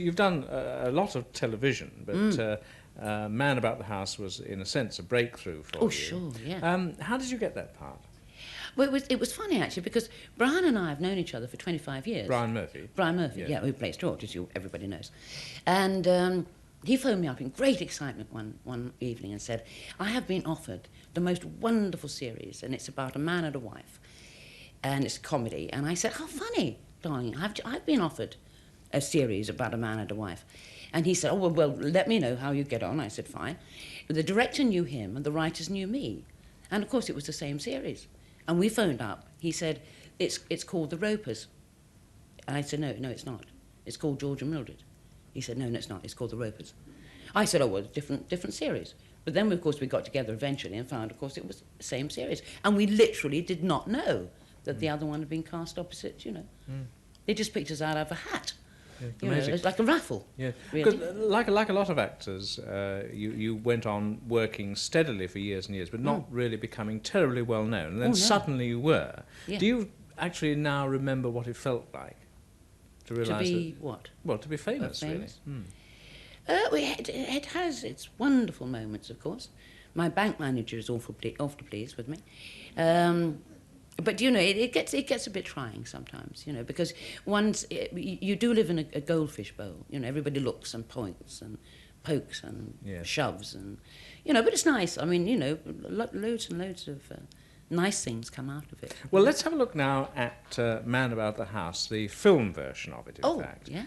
You've done a lot of television, but Man About the House was, in a sense, a breakthrough for you. Oh, sure, yeah. How did you get that part? Well, it was funny, actually, because Brian and I have known each other for 25 years. Brian Murphy? Brian Murphy, yeah, who plays George, as everybody knows. And he phoned me up in great excitement one evening and said, I have been offered the most wonderful series, and it's about a man and a wife, and it's a comedy. And I said, how funny, darling, I've been offered a series about a man and a wife. And he said, oh, well, let me know how you get on. I said, fine. The director knew him, and the writers knew me. And, of course, it was the same series. And we phoned up. He said, it's called The Ropers. And I said, no, it's not. It's called George and Mildred. He said, no, it's not. It's called The Ropers. I said, oh, well, different series. But then, of course, we got together eventually and found, of course, it was the same series. And we literally did not know that the other one had been cast opposite, you know. They just picked us out of a hat. Yeah, it was like a raffle. Yeah, really. because like a lot of actors, you went on working steadily for years and years, but not really becoming terribly well known. And then suddenly you were. Yeah. Do you actually now remember what it felt like to realise to be that, what? Well, to be famous, really. It has its wonderful moments, of course. My bank manager is awfully pleased with me. But, you know, it gets a bit trying sometimes, you know, because you do live in a goldfish bowl. You know, everybody looks and points and pokes and shoves and, you know, but it's nice. I mean, you know, loads and loads of nice things come out of it. Well, let's have a look now at Man About the House, the film version of it, in fact. Yeah.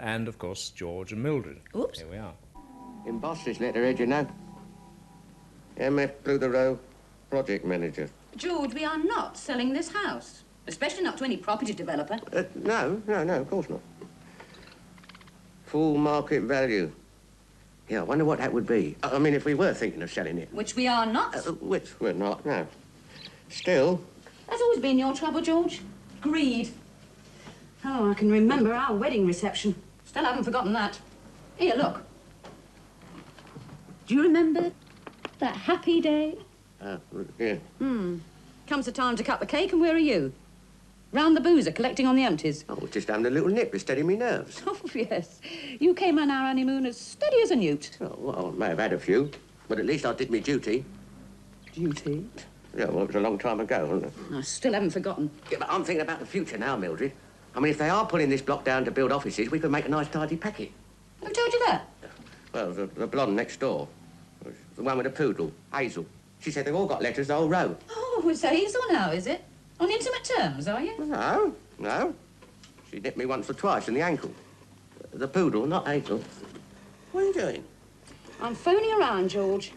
And, of course, George and Mildred. Oops. Here we are. Embossed this letterhead, you know. M.F. Blue the Row, project manager. George, we are not selling this house, especially not to any property developer. No, of course not. Full market value. Yeah, I wonder what that would be. I mean, if we were thinking of selling it. Which we are not. Which we're not, no. Still. That's always been your trouble, George. Greed. Oh, I can remember our wedding reception. Still haven't forgotten that. Here, look. Do you remember that happy day? Yeah. Comes the time to cut the cake, and where are you? Round the boozer, collecting on the empties. I was just having a little nip to steady me nerves. Oh, yes. You came on our honeymoon as steady as a newt. Oh, well, I may have had a few, but at least I did my duty. Duty? Yeah, well, it was a long time ago, wasn't it? I still haven't forgotten. Yeah, but I'm thinking about the future now, Mildred. I mean, if they are pulling this block down to build offices, we could make a nice, tidy packet. Who told you that? Well, the blonde next door. The one with the poodle, Hazel. She said they've all got letters, the whole row. Oh, it's Hazel now, is it? On intimate terms, are you? No. She nipped me once or twice in the ankle. The poodle, not Hazel. What are you doing? I'm phoning around, George.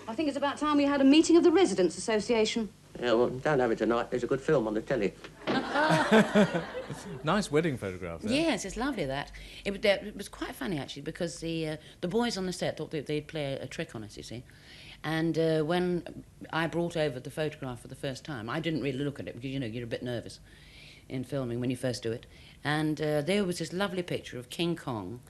I think it's about time we had a meeting of the Residents' Association. Yeah, well, don't have it tonight. There's a good film on the telly. Nice wedding photograph there. Yes, it's lovely, that. It was quite funny, actually, because the boys on the set thought they'd play a trick on us, you see. And when I brought over the photograph for the first time, I didn't really look at it because, you know, you're a bit nervous in filming when you first do it. And there was this lovely picture of King Kong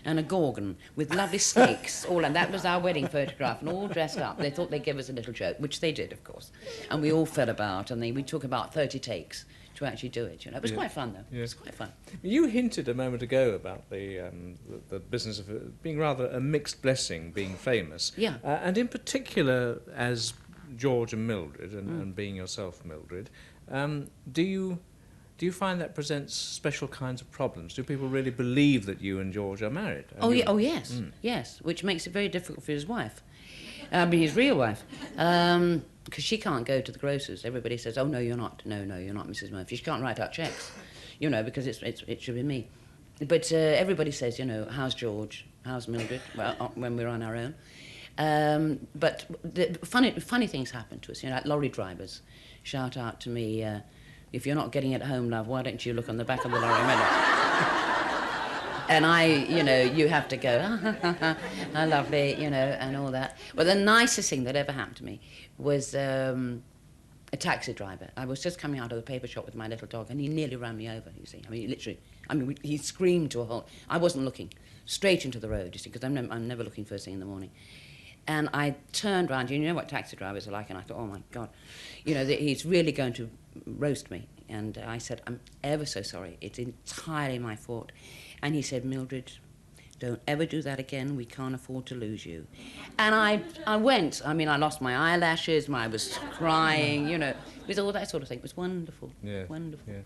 and a gorgon with lovely snakes, and that was our wedding photograph, and all dressed up. They thought they'd give us a little joke, which they did, of course. And we all fell about, and we took about 30 takes to actually do it, you know. It was quite fun, though. Yeah. It was quite fun. You hinted a moment ago about the business of being rather a mixed blessing, being famous. Yeah. And in particular, as George and Mildred, and being yourself, Mildred, do you find that presents special kinds of problems? Do people really believe that you and George are married? Yes, yes, which makes it very difficult for his wife. His real wife. Because she can't go to the grocers. Everybody says, oh, no, you're not. No, you're not Mrs. Murphy. She can't write out checks, you know, because it should be me. But everybody says, you know, how's George? How's Mildred? Well, when we're on our own. But the funny things happen to us, you know, like lorry drivers shout out to me, if you're not getting it home, love, why don't you look on the back of the lorry mirror? And you have to go, how lovely, you know, and all that. Well, the nicest thing that ever happened to me was a taxi driver. I was just coming out of the paper shop with my little dog, and he nearly ran me over, you see. I mean, literally. I mean, he screamed to a halt. I wasn't looking. Straight into the road, you see, because I'm never looking first thing in the morning. And I turned round, you know what taxi drivers are like, and I thought, oh, my God, you know, he's really going to roast me. And I said, I'm ever so sorry. It's entirely my fault. And he said, Mildred, don't ever do that again. We can't afford to lose you. And I went. I mean, I lost my eyelashes. I was crying, you know, with all that sort of thing. It was wonderful. Yeah. Wonderful. Yeah.